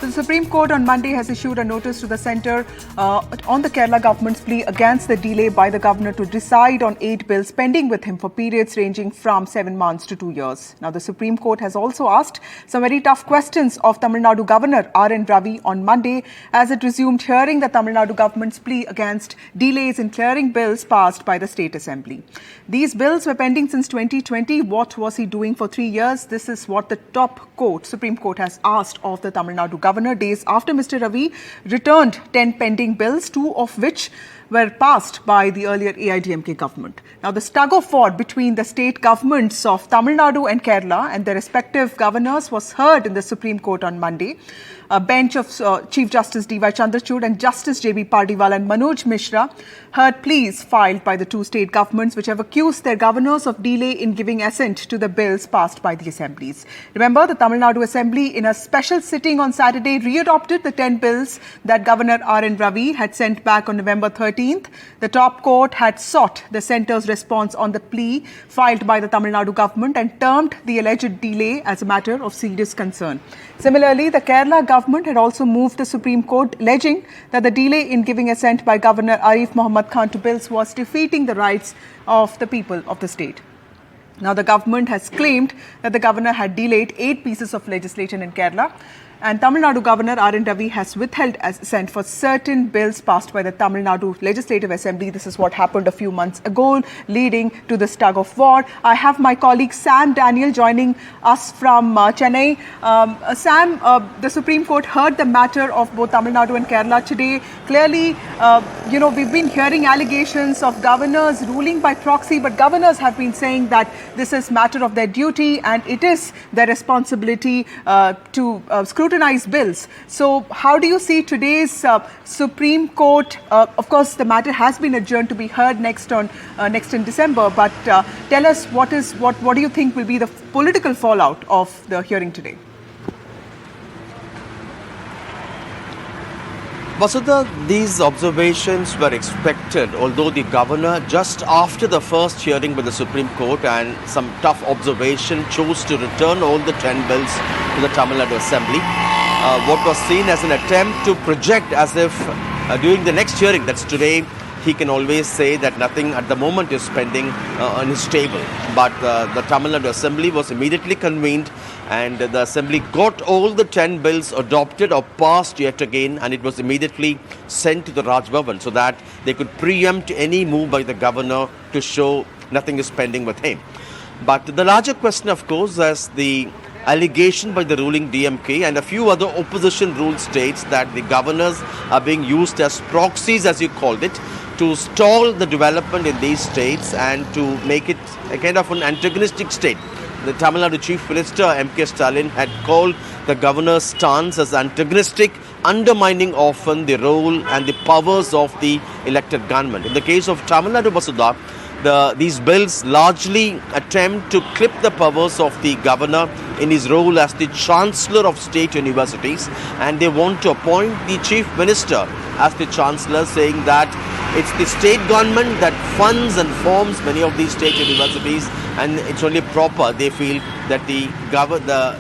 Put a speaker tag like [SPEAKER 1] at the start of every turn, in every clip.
[SPEAKER 1] The Supreme Court on Monday has issued a notice to the centre on the Kerala government's plea against the delay by the governor to decide on 8 bills pending with him for periods ranging from 7 months to 2 years. Now, the Supreme Court has also asked some very tough questions of Tamil Nadu Governor Ravi on Monday as it resumed hearing the Tamil Nadu government's plea against delays in clearing bills passed by the State Assembly. These bills were pending since 2020. What was he doing for 3 years? This is what the Supreme Court has asked of the Tamil Nadu governor days after Mr. Ravi returned 10 pending bills, 2 of which were passed by the earlier AIDMK government. Now, the tug-of-war between the state governments of Tamil Nadu and Kerala and their respective governors was heard in the Supreme Court on Monday. A bench of Chief Justice D.Y. Chandrachud and Justice J.B. Pardiwal and Manoj Mishra heard pleas filed by the two state governments which have accused their governors of delay in giving assent to the bills passed by the assemblies. Remember, the Tamil Nadu Assembly in a special sitting on Saturday readopted the 10 bills that Governor Ravi had sent back on November 13th. The top court had sought the centre's response on the plea filed by the Tamil Nadu government and termed the alleged delay as a matter of serious concern. Similarly, the Kerala government had also moved the Supreme Court, alleging that the delay in giving assent by Governor Arif Mohammed Khan to bills was defeating the rights of the people of the state. Now, the government has claimed that the governor had delayed 8 pieces of legislation in Kerala, and Tamil Nadu Governor Ravi has withheld assent for certain bills passed by the Tamil Nadu Legislative Assembly. This is what happened a few months ago, leading to this tug-of-war. I have my colleague Sam Daniel joining us from Chennai. Sam, the Supreme Court heard the matter of both Tamil Nadu and Kerala today. Clearly, we've been hearing allegations of governors ruling by proxy, but governors have been saying that this is matter of their duty and it is their responsibility to scrutinize bills. So how do you see today's Supreme Court? Of course, the matter has been adjourned to be heard next in December, but tell us what do you think will be the political fallout of the hearing today?
[SPEAKER 2] Vasudha, these observations were expected, although the governor, just after the first hearing by the Supreme Court and some tough observation, chose to return all the 10 bills to the Tamil Nadu Assembly. What was seen as an attempt to project as if during the next hearing, that's today, he can always say that nothing at the moment is pending on his table. But the Tamil Nadu Assembly was immediately convened and the Assembly got all the 10 bills adopted or passed yet again, and it was immediately sent to the Raj Bhavan so that they could preempt any move by the governor to show nothing is pending with him. But the larger question, of course, is the allegation by the ruling DMK and a few other opposition rule states that the governors are being used as proxies, as you called it, to stall the development in these states and to make it a kind of an antagonistic state. The Tamil Nadu Chief Minister M.K. Stalin had called the governor's stance as antagonistic, undermining often the role and the powers of the elected government. In the case of Tamil Nadu, Vasudha, these bills largely attempt to clip the powers of the governor in his role as the chancellor of state universities, and they want to appoint the chief minister as the chancellor, saying that it's the state government that funds and forms many of these state universities, and it's only proper, they feel, that the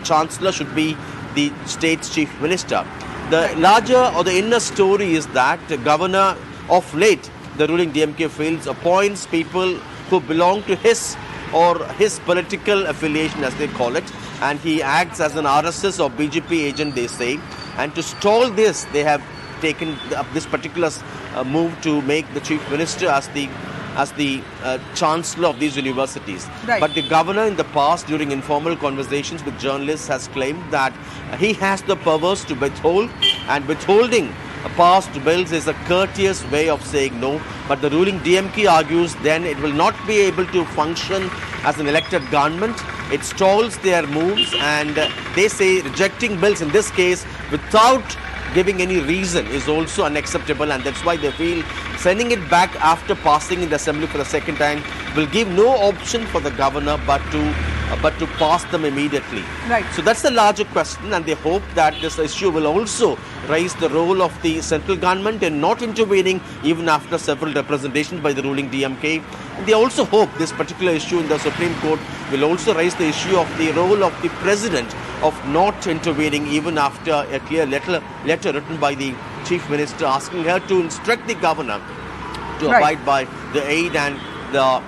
[SPEAKER 2] chancellor should be the state's chief minister. The larger or the inner story is that the governor of late, the ruling DMK feels, appoints people who belong to his political affiliation, as they call it, and he acts as an RSS or BJP agent, they say. And to stall this, they have taken this particular move to make the chief minister as the chancellor of these universities.
[SPEAKER 1] Right.
[SPEAKER 2] But the governor in the past, during informal conversations with journalists, has claimed that he has the powers to withhold, and withholding passed bills is a courteous way of saying no. But the ruling DMK argues then it will not be able to function as an elected government. It stalls their moves, and they say rejecting bills in this case without giving any reason is also unacceptable, and that's why they feel sending it back after passing in the assembly for the second time will give no option for the governor but to but to pass them immediately.
[SPEAKER 1] Right.
[SPEAKER 2] So that's the larger question, and they hope that this issue will also raise the role of the central government in not intervening even after several representations by the ruling DMK. And they also hope this particular issue in the Supreme Court will also raise the issue of the role of the president of not intervening even after a clear letter written by the chief minister asking her to instruct the governor to abide by the aid and the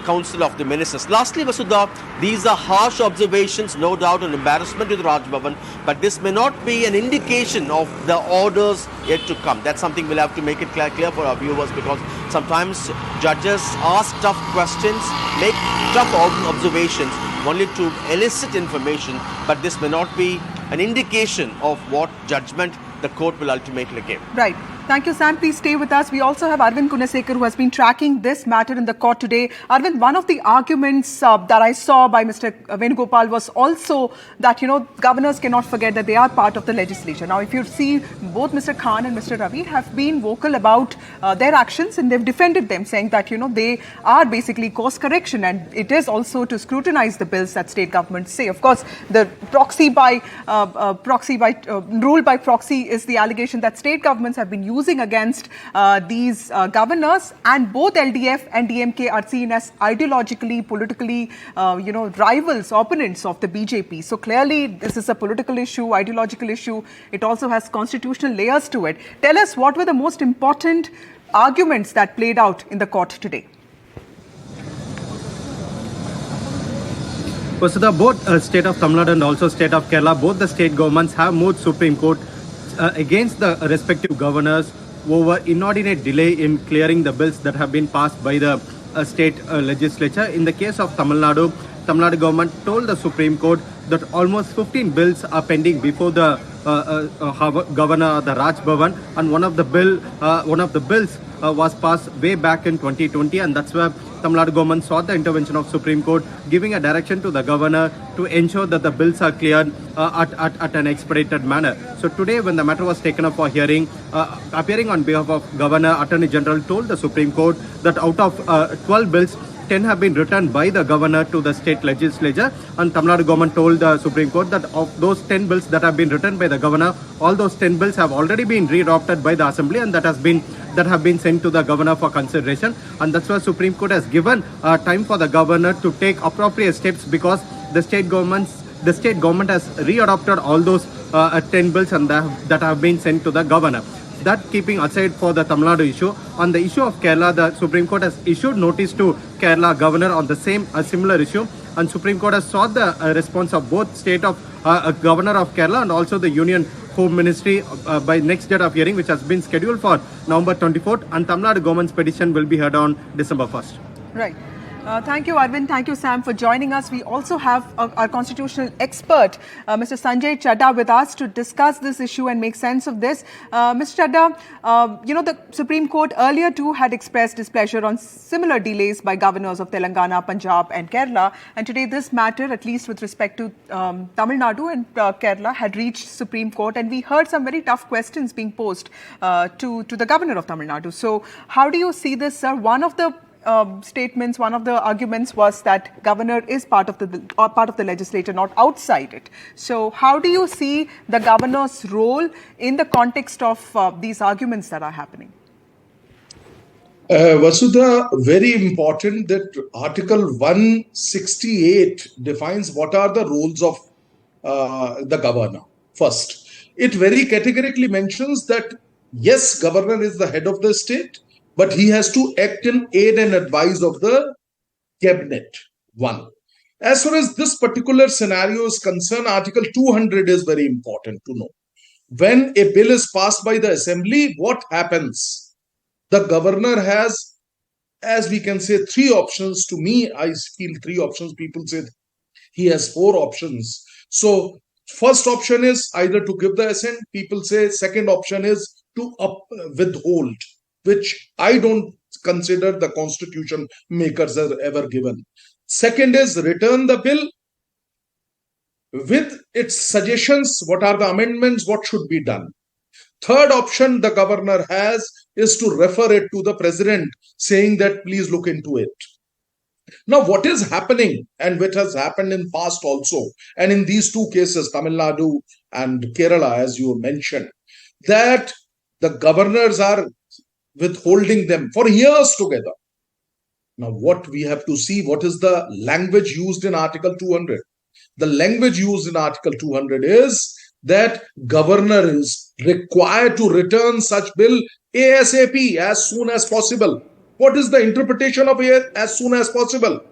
[SPEAKER 2] Council of the Ministers. Lastly, Vasudha, these are harsh observations, no doubt an embarrassment to the Raj Bhavan, but this may not be an indication of the orders yet to come. That's something we'll have to make it clear for our viewers, because sometimes judges ask tough questions, make tough observations only to elicit information, but this may not be an indication of what judgment the court will ultimately give.
[SPEAKER 1] Right. Thank you, Sam. Please stay with us. We also have Arvind Kunasekar, who has been tracking this matter in the court today. Arvind, one of the arguments that I saw by Mr. Venugopal was also that, governors cannot forget that they are part of the legislature. Now, if you see, both Mr. Khan and Mr. Ravi have been vocal about their actions, and they've defended them, saying that, they are basically course correction, and it is also to scrutinize the bills that state governments say. Of course, the rule by proxy is the allegation that state governments have been using against these governors, and both LDF and DMK are seen as ideologically, politically, rivals, opponents of the BJP. So clearly, this is a political issue, ideological issue. It also has constitutional layers to it. Tell us, what were the most important arguments that played out in the court today?
[SPEAKER 3] So both state of Tamil Nadu and also state of Kerala, both the state governments have moved Supreme Court against the respective governors over inordinate delay in clearing the bills that have been passed by the state legislature. In the case of Tamil Nadu government told the Supreme Court that almost 15 bills are pending before the governor, the Raj Bhavan, and one of the bills was passed way back in 2020, and that's where Tamil Nadu government sought the intervention of Supreme Court, giving a direction to the governor to ensure that the bills are cleared at an expedited manner. So today, when the matter was taken up for hearing, appearing on behalf of Governor, Attorney General told the Supreme Court that out of 12 bills, 10 have been returned by the governor to the state legislature, and Tamil Nadu government told the Supreme Court that of those 10 bills that have been returned by the governor, all those 10 bills have already been re-adopted by the assembly, and that have been sent to the governor for consideration. And that's why Supreme Court has given time for the governor to take appropriate steps, because the state government has re-adopted all those 10 bills and that have been sent to the governor. That keeping aside for the Tamil Nadu issue, on the issue of Kerala, the Supreme Court has issued notice to Kerala governor on the similar issue, and Supreme Court has sought the response of both state of governor of Kerala and also the Union Home Ministry by next date of hearing, which has been scheduled for November 24th, and Tamil Nadu government's petition will be heard on December 1st.
[SPEAKER 1] Right. Thank you, Arvind. Thank you, Sam, for joining us. We also have our constitutional expert, Mr. Sanjay Chadha, with us to discuss this issue and make sense of this. Mr. Chadha, the Supreme Court earlier too had expressed displeasure on similar delays by governors of Telangana, Punjab and Kerala. And today this matter, at least with respect to Tamil Nadu and Kerala, had reached Supreme Court. And we heard some very tough questions being posed to the governor of Tamil Nadu. So how do you see this, sir? One of the statements, one of the arguments was that governor is part of the legislature, not outside it. So how do you see the governor's role in the context of these arguments that are happening?
[SPEAKER 4] Vasudha, very important that Article 168 defines what are the roles of the governor. First, it very categorically mentions that yes, governor is the head of the state, but he has to act in aid and advise of the cabinet. One. As far as this particular scenario is concerned, Article 200 is very important to know. When a bill is passed by the assembly, what happens? The governor has, as we can say, three options. To me, I feel three options. People say he has four options. So, first option is either to give the assent. People say second option is to withhold, which I don't consider the constitution makers have ever given. Second is return the bill with its suggestions, what are the amendments, what should be done. Third option the governor has is to refer it to the president, saying that please look into it. Now, what is happening and what has happened in past also, and in these two cases, Tamil Nadu and Kerala, as you mentioned, that the governors are withholding them for years together. Now, what we have to see, what is the language used in Article 200? The language used in Article 200 is that governor is required to return such bill ASAP, as soon as possible. What is the interpretation of as soon as possible?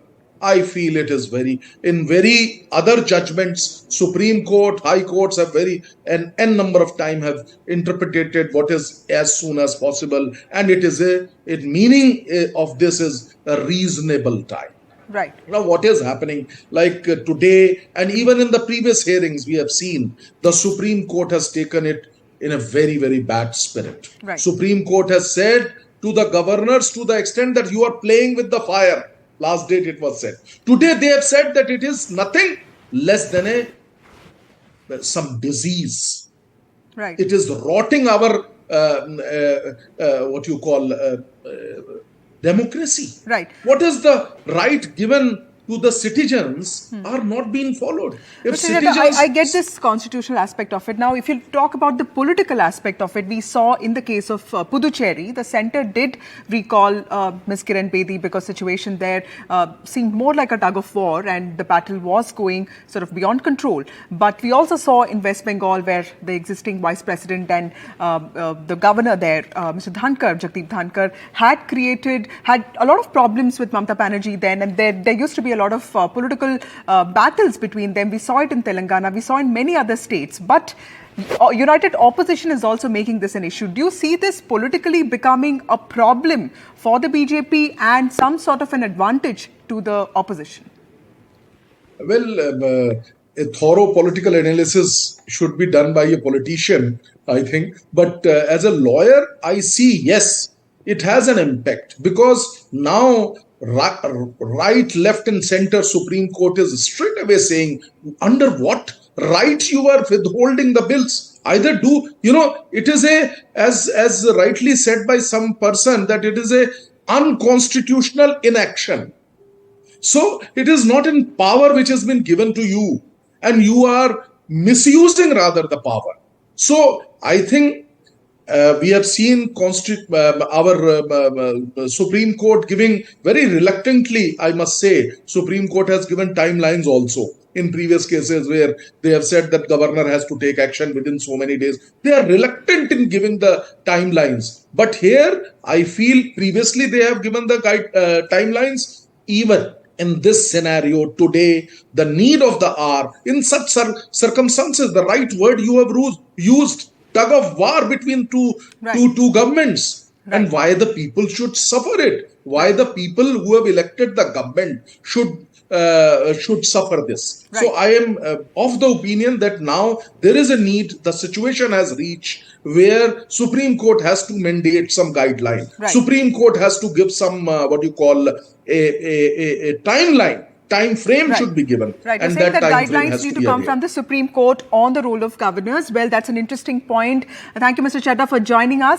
[SPEAKER 4] I feel it is very other judgments, Supreme Court, High Courts have an n number of time have interpreted what is as soon as possible, and it meaning of this is a reasonable time.
[SPEAKER 1] Right.
[SPEAKER 4] Now, what is happening? Like today, and even in the previous hearings, we have seen the Supreme Court has taken it in a very bad spirit.
[SPEAKER 1] Right.
[SPEAKER 4] Supreme Court has said to the governors, to the extent that you are playing with the fire. Last date it was said. Today they have said that it is nothing less than some disease.
[SPEAKER 1] Right.
[SPEAKER 4] It is rotting our what you call democracy.
[SPEAKER 1] Right.
[SPEAKER 4] What is the right given to the citizens are not being followed. If
[SPEAKER 1] Mr. Jagga, I get this constitutional aspect of it. Now, if you talk about the political aspect of it, we saw in the case of Puducherry, the centre did recall Ms. Kiran Bedi because situation there seemed more like a tug of war and the battle was going sort of beyond control. But we also saw in West Bengal where the existing vice president and the governor there, Mr. Jagdeep Dhankar, had a lot of problems with Mamata Banerjee then, and there used to be a lot of political battles between them. We saw it in Telangana, we saw in many other states. But united opposition is also making this an issue. Do you see this politically becoming a problem for the BJP and some sort of an advantage to the opposition?
[SPEAKER 4] Well, a thorough political analysis should be done by a politician, I think. But as a lawyer, I see, yes, it has an impact because now right, left and center Supreme Court is straight away saying under what right you are withholding the bills. Either do, it is as rightly said by some person, that it is a unconstitutional inaction. So it is not in power which has been given to you, and you are misusing rather the power. So I think we have seen our Supreme Court giving very reluctantly, I must say, Supreme Court has given timelines also in previous cases where they have said that governor has to take action within so many days. They are reluctant in giving the timelines. But here, I feel previously they have given the timelines. Even in this scenario today, the need of the hour, in such circumstances, the right word you have used, tug of war between two governments. Right. And why the people should suffer it? Why the people who have elected the government should suffer this? Right. So I am of the opinion that now there is a need. The situation has reached where Supreme Court has to mandate some guideline. Right. Supreme Court has to give some what you call a timeline. Time frame should be given.
[SPEAKER 1] Right. You're saying that guidelines need to come from the Supreme Court on the role of governors. Well, that's an interesting point. Thank you, Mr. Chadha, for joining us.